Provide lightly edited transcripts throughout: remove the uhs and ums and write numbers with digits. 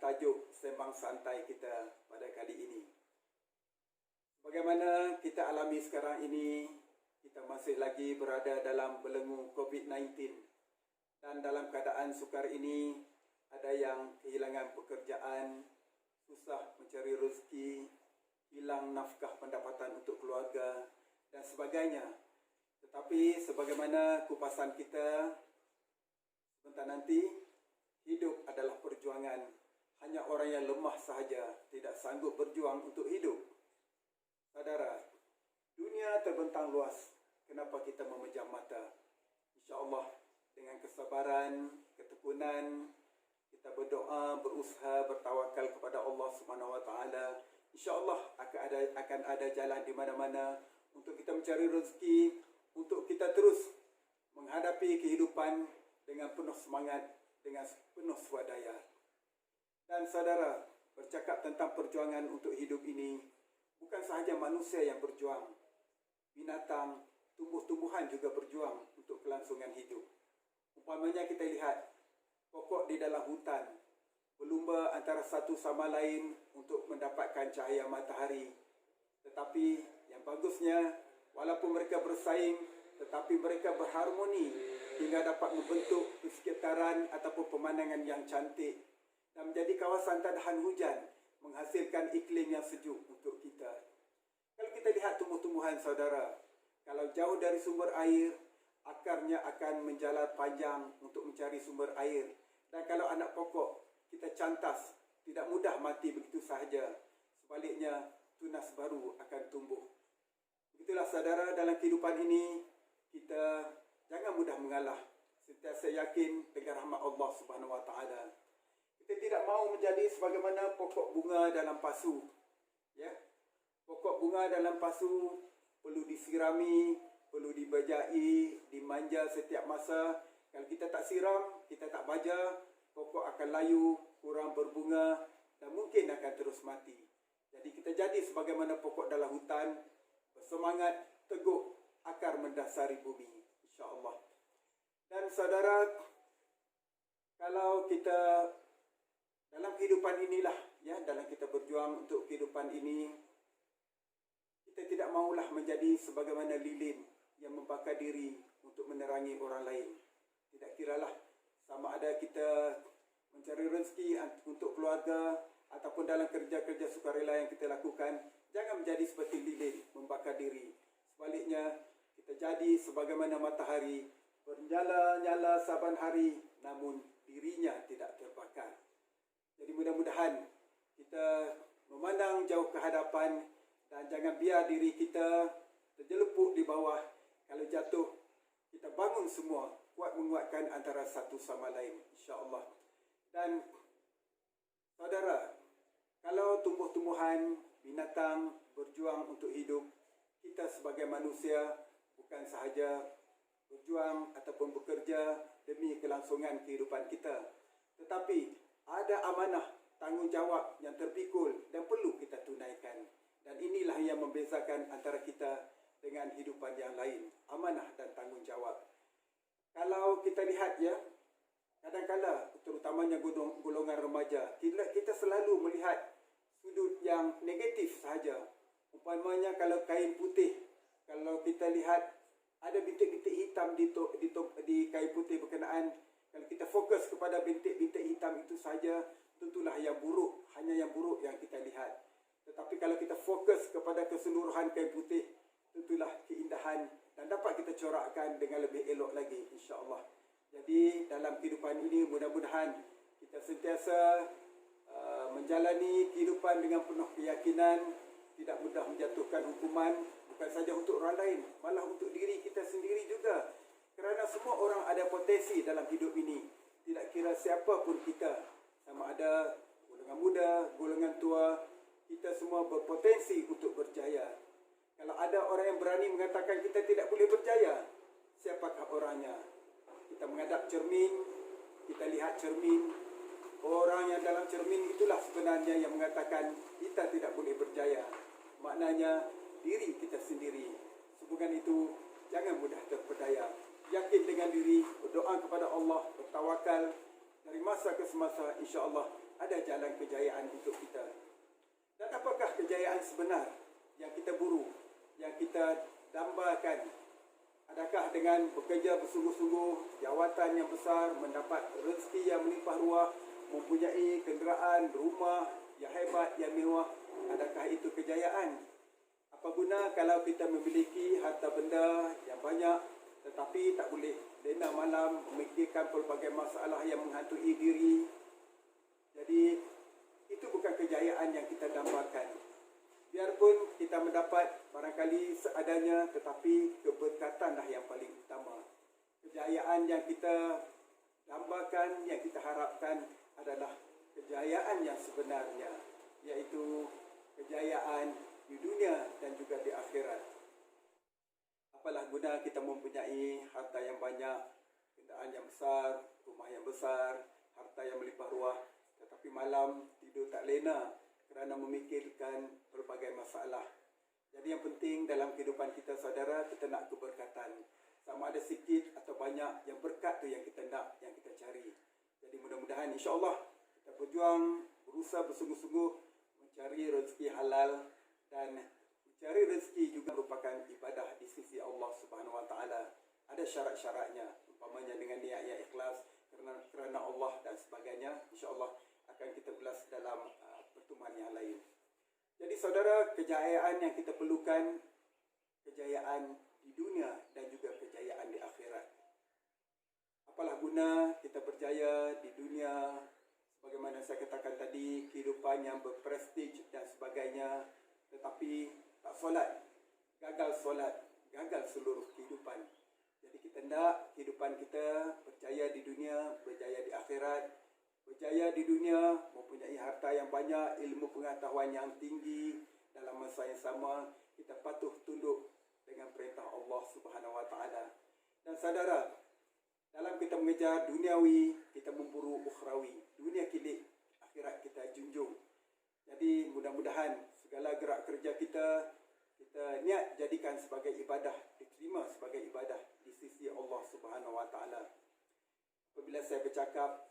tajuk sembang santai kita pada kali ini. Bagaimana kita alami sekarang ini, kita masih lagi berada dalam belenggu COVID-19 dan dalam keadaan sukar ini ada yang kehilangan pekerjaan, susah mencari rezeki, hilang nafkah pendapatan untuk keluarga dan sebagainya. Tetapi sebagaimana kupasan kita sebentar nanti, hidup adalah perjuangan. Hanya orang yang lemah sahaja tidak sanggup berjuang untuk hidup. Saudara, dunia terbentang luas. Kenapa kita memejam mata? InsyaAllah dengan kesabaran, ketekunan, kita berdoa, berusaha, bertawakal kepada Allah SWT. InsyaAllah akan ada jalan di mana-mana untuk kita mencari rezeki, untuk kita terus menghadapi kehidupan dengan penuh semangat, dengan penuh swadaya. Dan saudara, bercakap tentang perjuangan untuk hidup ini, bukan sahaja manusia yang berjuang. Binatang, tumbuh-tumbuhan juga berjuang untuk kelangsungan hidup. Umpamanya kita lihat, pokok di dalam hutan, berlumba antara satu sama lain untuk mendapatkan cahaya matahari. Tetapi yang bagusnya, walaupun mereka bersaing, tetapi mereka berharmoni hingga dapat membentuk persekitaran ataupun pemandangan yang cantik dan menjadi kawasan tahan hujan, menghasilkan iklim yang sejuk untuk kita. Kalau kita lihat tumbuh-tumbuhan saudara, kalau jauh dari sumber air, akarnya akan menjalar panjang untuk mencari sumber air. Dan kalau anak pokok kita cantas, tidak mudah mati begitu sahaja. Sebaliknya, tunas baru akan tumbuh. Begitulah saudara, dalam kehidupan ini, kita jangan mudah mengalah. Sentiasa yakin dengan rahmat Allah Subhanahu Wa Taala. Kita tidak mahu menjadi sebagaimana pokok bunga dalam pasu. Ya, pokok bunga dalam pasu perlu disirami, perlu dibajai, dimanja setiap masa. Kalau kita tak siram, kita tak baja, pokok akan layu, kurang berbunga dan mungkin akan terus mati. Jadi kita jadi sebagaimana pokok dalam hutan, bersemangat, teguh, akar mendasari bumi, insya-Allah. Dan saudara, kalau kita dalam kehidupan inilah, ya, dalam kita berjuang untuk kehidupan ini, kita tidak maulah menjadi sebagaimana lilin yang membakar diri untuk menerangi orang lain. Tidak kiralah sama ada kita mencari rezeki untuk keluarga ataupun dalam kerja-kerja sukarela yang kita lakukan, jangan menjadi seperti lilin membakar diri. Sebaliknya, kita jadi sebagaimana matahari, bernyala-nyala saban hari, namun dirinya tidak terbakar. Jadi mudah-mudahan kita memandang jauh ke hadapan dan jangan biar diri kita terjelepuk di bawah. Kalau jatuh, kita bangun semua, kuat menguatkan antara satu sama lain, insya-Allah. Dan saudara, kalau tumbuh-tumbuhan, binatang berjuang untuk hidup, kita sebagai manusia bukan sahaja berjuang ataupun bekerja demi kelangsungan kehidupan kita, tetapi ada amanah, tanggungjawab yang terpikul dan perlu kita tunaikan. Dan inilah yang membezakan antara kita dengan hidupan yang lain, amanah dan tanggungjawab. Kalau kita lihat, ya, kadang-kadang terutamanya golongan remaja, kita selalu melihat sudut yang negatif sahaja. Umpamanya kalau kain putih, kalau kita lihat ada bintik-bintik hitam di kain putih berkenaan, kalau kita fokus kepada bintik-bintik hitam itu saja, tentulah yang buruk, hanya yang buruk yang kita lihat. Tetapi kalau kita fokus kepada keseluruhan kain putih, tentulah keindahan dan dapat kita corakkan dengan lebih elok lagi, insya-Allah. Jadi dalam kehidupan ini mudah-mudahan kita sentiasa menjalani kehidupan dengan penuh keyakinan, tidak mudah menjatuhkan hukuman, bukan saja untuk orang lain, malah untuk diri kita sendiri juga. Kerana semua orang ada potensi dalam hidup ini. Tidak kira siapa pun kita, sama ada golongan muda, golongan tua, kita semua berpotensi untuk berjaya. Kalau ada orang yang berani mengatakan kita tidak boleh berjaya, siapakah orangnya? Kita menghadap cermin, kita lihat cermin. Orang yang dalam cermin itulah sebenarnya yang mengatakan kita tidak boleh berjaya. Maknanya diri kita sendiri. Sebab itu, jangan mudah terpedaya. Yakin dengan diri, berdoa kepada Allah, bertawakal. Dari masa ke semasa, insya-Allah ada jalan ke kejayaan sebenar yang kita buru, yang kita dambakan? Adakah dengan bekerja bersungguh-sungguh, jawatan yang besar, mendapat rezeki yang melimpah ruah, mempunyai kenderaan, rumah yang hebat, yang mewah, adakah itu kejayaan? Apa guna kalau kita memiliki harta benda yang banyak tetapi tak boleh lena malam memikirkan pelbagai masalah yang menghantui diri? Jadi itu bukan kejayaan yang kita dambakan. Biarpun kita mendapat barangkali seadanya, tetapi keberkatanlah yang paling utama. Kejayaan yang kita dambakan, yang kita harapkan adalah kejayaan yang sebenarnya, iaitu kejayaan di dunia dan juga di akhirat. Apalah guna kita mempunyai harta yang banyak, kenderaan yang besar, rumah yang besar, harta yang melimpah ruah, tetapi malam tidur tak lena kerana memikirkan berbagai masalah. Jadi yang penting dalam kehidupan kita, saudara, kita nak keberkatan. Sama ada sikit atau banyak, yang berkat tu yang kita nak, yang kita cari. Jadi mudah-mudahan insya-Allah kita berjuang, berusaha bersungguh-sungguh mencari rezeki halal, dan mencari rezeki juga merupakan ibadah di sisi Allah Subhanahu Wa Taala. Ada syarat-syaratnya, umpamanya dengan niat yang ikhlas kerana Allah dan sebagainya. Insya-Allah akan kita ulas dalam pertemuan yang lain. Jadi saudara, kejayaan yang kita perlukan, kejayaan di dunia dan juga kejayaan di akhirat. Apalah guna kita berjaya di dunia, sebagaimana saya katakan tadi, kehidupan yang berprestij dan sebagainya, tetapi tak solat, gagal seluruh kehidupan. Jadi kita nak kehidupan kita berjaya di dunia, berjaya di akhirat. Berjaya di dunia, mempunyai harta yang banyak, ilmu pengetahuan yang tinggi, dalam masa yang sama kita patuh tunduk dengan perintah Allah Subhanahu Wa Taala. Dan saudara, dalam kita mengejar duniawi, kita memburu ukhrawi. Dunia kilik, akhirat kita junjung. Jadi mudah-mudahan segala gerak kerja kita niat jadikan sebagai ibadah, diterima sebagai ibadah di sisi Allah Subhanahu Wa Taala. Apabila saya bercakap,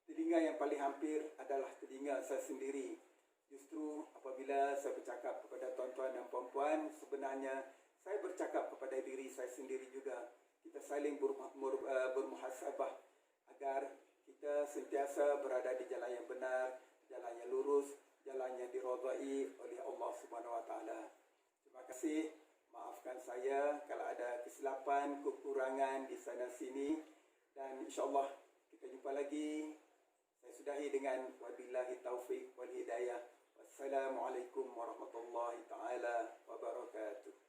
telinga yang paling hampir adalah telinga saya sendiri. Justru apabila saya bercakap kepada tuan-tuan dan puan-puan, sebenarnya saya bercakap kepada diri saya sendiri juga. Kita saling bermuhasabah agar kita sentiasa berada di jalan yang benar, jalan yang lurus, jalan yang diridai oleh Allah Subhanahu Wa Taala. Terima kasih. Maafkan saya kalau ada kesilapan, kekurangan di sana sini, dan insya-Allah kita jumpa lagi. Saya sudahi dengan wabillahi taufiq wal hidayah. Wassalamualaikum warahmatullahi taala wabarakatuh.